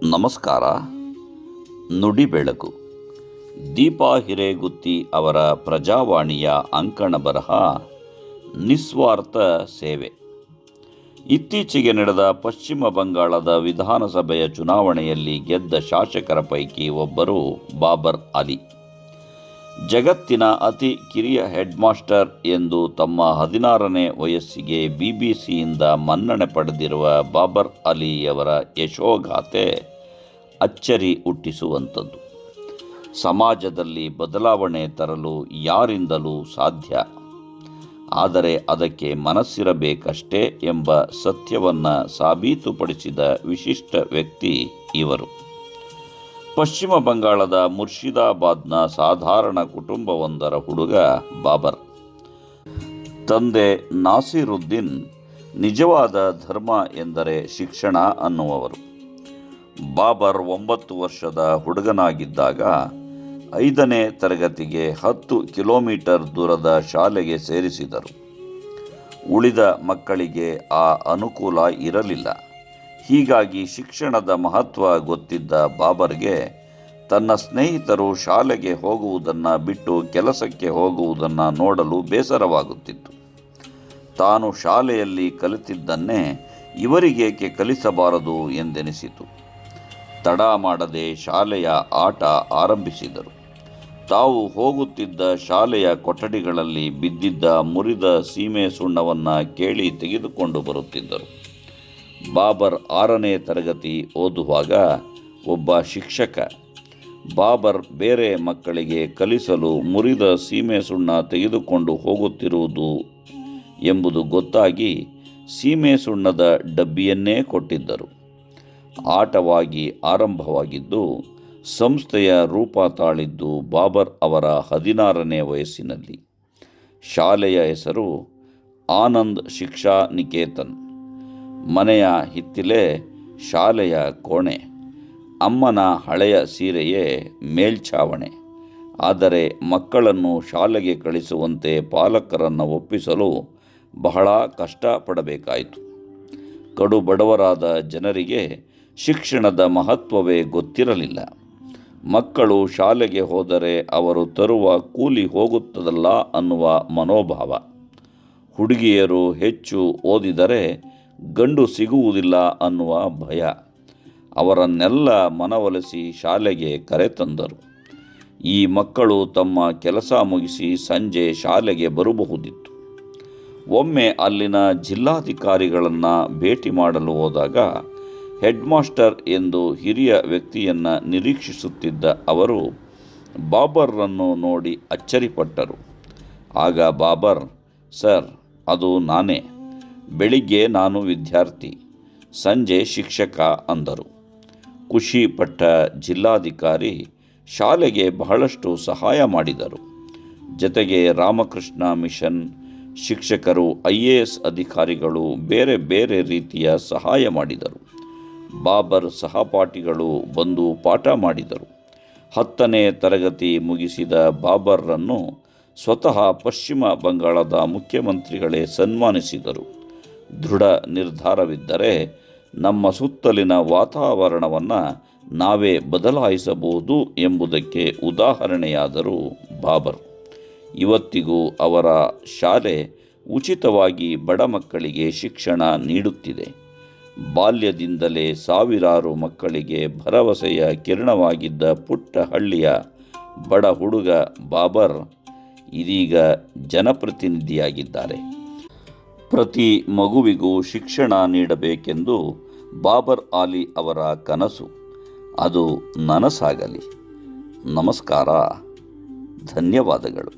ನಮಸ್ಕಾರ. ನುಡಿ ಬೆಳಕು. ದೀಪಾ ಹಿರೇಗುತ್ತಿ ಅವರ ಪ್ರಜಾವಾಣಿಯ ಅಂಕಣ ಬರಹ ನಿಸ್ವಾರ್ಥ ಸೇವೆ. ಇತ್ತೀಚೆಗೆ ನಡೆದ ಪಶ್ಚಿಮ ಬಂಗಾಳದ ವಿಧಾನಸಭೆಯ ಚುನಾವಣೆಯಲ್ಲಿ ಗೆದ್ದ ಶಾಸಕರ ಪೈಕಿ ಒಬ್ಬರು ಬಾಬರ್ ಅಲಿ. ಜಗತ್ತಿನ ಅತಿ ಕಿರಿಯ ಹೆಡ್ ಮಾಸ್ಟರ್ ಎಂದು ತಮ್ಮ 16ನೇ ವಯಸ್ಸಿಗೆ BBC-ಯಿಂದ ಮನ್ನಣೆ ಪಡೆದಿರುವ ಬಾಬರ್ ಅಲಿಯವರ ಯಶೋಗಾಥೆ ಅಚ್ಚರಿ ಹುಟ್ಟಿಸುವಂಥದ್ದು. ಸಮಾಜದಲ್ಲಿ ಬದಲಾವಣೆ ತರಲು ಯಾರಿಂದಲೂ ಸಾಧ್ಯ, ಆದರೆ ಅದಕ್ಕೆ ಮನಸ್ಸಿರಬೇಕಷ್ಟೇ ಎಂಬ ಸತ್ಯವನ್ನು ಸಾಬೀತುಪಡಿಸಿದ ವಿಶಿಷ್ಟ ವ್ಯಕ್ತಿ ಇವರು. ಪಶ್ಚಿಮ ಬಂಗಾಳದ ಮುರ್ಷಿದಾಬಾದ್ನ ಸಾಧಾರಣ ಕುಟುಂಬವೊಂದರ ಹುಡುಗ ಬಾಬರ್. ತಂದೆ ನಾಸಿರುದ್ದೀನ್ ನಿಜವಾದ ಧರ್ಮ ಎಂದರೆ ಶಿಕ್ಷಣ ಅನ್ನುವವರು. ಬಾಬರ್ 9 ವರ್ಷದ ಹುಡುಗನಾಗಿದ್ದಾಗ 5ನೇ ತರಗತಿಗೆ 10 ಕಿಲೋಮೀಟರ್ ದೂರದ ಶಾಲೆಗೆ ಸೇರಿಸಿದರು. ಉಳಿದ ಮಕ್ಕಳಿಗೆ ಆ ಅನುಕೂಲ ಇರಲಿಲ್ಲ. ಹೀಗಾಗಿ ಶಿಕ್ಷಣದ ಮಹತ್ವ ಗೊತ್ತಿದ್ದ ಬಾಬರ್ಗೆ ತನ್ನ ಸ್ನೇಹಿತರು ಶಾಲೆಗೆ ಹೋಗುವುದನ್ನು ಬಿಟ್ಟು ಕೆಲಸಕ್ಕೆ ಹೋಗುವುದನ್ನು ನೋಡಲು ಬೇಸರವಾಗುತ್ತಿತ್ತು. ತಾನು ಶಾಲೆಯಲ್ಲಿ ಕಲಿತಿದ್ದನ್ನೇ ಇವರಿಗೇಕೆ ಕಲಿಸಬಾರದು ಎಂದೆನಿಸಿತು. ತಡ ಮಾಡದೆ ಶಾಲೆಯ ಆಟ ಆರಂಭಿಸಿದರು. ತಾವು ಹೋಗುತ್ತಿದ್ದ ಶಾಲೆಯ ಕೊಠಡಿಗಳಲ್ಲಿ ಬಿದ್ದಿದ್ದ ಮುರಿದ ಸೀಮೆ ಸುಣ್ಣವನ್ನು ಕೇಳಿ ತೆಗೆದುಕೊಂಡು ಬರುತ್ತಿದ್ದರು. ಬಾಬರ್ 6ನೇ ತರಗತಿ ಓದುವಾಗ ಒಬ್ಬ ಶಿಕ್ಷಕ ಬಾಬರ್ ಬೇರೆ ಮಕ್ಕಳಿಗೆ ಕಲಿಸಲು ಮುರಿದ ಸೀಮೆ ಸುಣ್ಣ ತೆಗೆದುಕೊಂಡು ಹೋಗುತ್ತಿರುವುದು ಎಂಬುದು ಗೊತ್ತಾಗಿ ಸೀಮೆ ಸುಣ್ಣದ ಡಬ್ಬಿಯನ್ನೇ ಕೊಟ್ಟಿದ್ದರು. ಆಟವಾಗಿ ಆರಂಭವಾಗಿದ್ದು ಸಂಸ್ಥೆಯ ರೂಪ ತಾಳಿದ್ದು ಬಾಬರ್ ಅವರ 16ನೇ ವಯಸ್ಸಿನಲ್ಲಿ. ಶಾಲೆಯ ಹೆಸರು ಆನಂದ್ ಶಿಕ್ಷಾ ನಿಕೇತನ್. ಮನೆಯ ಹಿತ್ತಿಲೆ ಶಾಲೆಯ ಕೋಣೆ. ಅಮ್ಮನ ಹಳೆಯ ಸೀರೆಯೇ ಮೇಲ್ಛಾವಣೆ. ಆದರೆ ಮಕ್ಕಳನ್ನು ಶಾಲೆಗೆ ಕಳಿಸುವಂತೆ ಪಾಲಕರನ್ನು ಒಪ್ಪಿಸಲು ಬಹಳ ಕಷ್ಟಪಡಬೇಕಾಯಿತು. ಕಡು ಬಡವರಾದ ಜನರಿಗೆ ಶಿಕ್ಷಣದ ಮಹತ್ವವೇ ಗೊತ್ತಿರಲಿಲ್ಲ. ಮಕ್ಕಳು ಶಾಲೆಗೆ ಹೋದರೆ ಅವರು ತರುವ ಕೂಲಿ ಹೋಗುತ್ತದಲ್ಲ ಅನ್ನುವ ಮನೋಭಾವ. ಹುಡುಗಿಯರು ಹೆಚ್ಚು ಓದಿದರೆ ಗಂಡು ಸಿಗುವುದಿಲ್ಲ ಅನ್ನುವ ಭಯ ಅವರನ್ನೆಲ್ಲ ಮನವೊಲಿಸಿ ಶಾಲೆಗೆ ಕರೆತಂದರು. ಈ ಮಕ್ಕಳು ತಮ್ಮ ಕೆಲಸ ಮುಗಿಸಿ ಸಂಜೆ ಶಾಲೆಗೆ ಬರಬಹುದಿತ್ತು. ಒಮ್ಮೆ ಅಲ್ಲಿನ ಜಿಲ್ಲಾಧಿಕಾರಿಗಳನ್ನು ಭೇಟಿ ಮಾಡಲು ಹೋದಾಗ ಹೆಡ್ ಮಾಸ್ಟರ್ ಎಂದು ಹಿರಿಯ ವ್ಯಕ್ತಿಯನ್ನು ನಿರೀಕ್ಷಿಸುತ್ತಿದ್ದ ಅವರು ಬಾಬರ್ರನ್ನು ನೋಡಿ ಅಚ್ಚರಿಪಟ್ಟರು. ಆಗ ಬಾಬರ್, ಸರ್, ಅದು ನಾನೇ. ಬೆಳಿಗ್ಗೆ ನಾನು ವಿದ್ಯಾರ್ಥಿ, ಸಂಜೆ ಶಿಕ್ಷಕ ಅಂದರು. ಖುಷಿಪಟ್ಟ ಜಿಲ್ಲಾಧಿಕಾರಿ ಶಾಲೆಗೆ ಬಹಳಷ್ಟು ಸಹಾಯ ಮಾಡಿದರು. ಜೊತೆಗೆ ರಾಮಕೃಷ್ಣ ಮಿಷನ್ ಶಿಕ್ಷಕರು, IAS ಅಧಿಕಾರಿಗಳು ಬೇರೆ ಬೇರೆ ರೀತಿಯ ಸಹಾಯ ಮಾಡಿದರು. ಬಾಬರ್ ಸಹಪಾಠಿಗಳು ಬಂದು ಪಾಠ ಮಾಡಿದರು. 10ನೇ ತರಗತಿ ಮುಗಿಸಿದ ಬಾಬರ್ರನ್ನು ಸ್ವತಃ ಪಶ್ಚಿಮ ಬಂಗಾಳದ ಮುಖ್ಯಮಂತ್ರಿಗಳೇ ಸನ್ಮಾನಿಸಿದರು. ದೃಢ ನಿರ್ಧಾರವಿದ್ದರೆ ನಮ್ಮ ಸುತ್ತಲಿನ ವಾತಾವರಣವನ್ನು ನಾವೇ ಬದಲಾಯಿಸಬಹುದು ಎಂಬುದಕ್ಕೆ ಉದಾಹರಣೆಯಾದರು ಬಾಬರ್. ಇವತ್ತಿಗೂ ಅವರ ಶಾಲೆ ಉಚಿತವಾಗಿ ಬಡ ಮಕ್ಕಳಿಗೆ ಶಿಕ್ಷಣ ನೀಡುತ್ತಿದೆ. ಬಾಲ್ಯದಿಂದಲೇ ಸಾವಿರಾರು ಮಕ್ಕಳಿಗೆ ಭರವಸೆಯ ಕಿರಣವಾಗಿದ್ದ ಪುಟ್ಟ ಹಳ್ಳಿಯ ಬಡ ಹುಡುಗ ಬಾಬರ್ ಇದೀಗ ಜನಪ್ರತಿನಿಧಿಯಾಗಿದ್ದಾರೆ. ಪ್ರತಿ ಮಗುವಿಗೂ ಶಿಕ್ಷಣ ನೀಡಬೇಕೆಂದು ಬಾಬರ್ ಅಲಿ ಅವರ ಕನಸು. ಅದು ನನಸಾಗಲಿ. ನಮಸ್ಕಾರ. ಧನ್ಯವಾದಗಳು.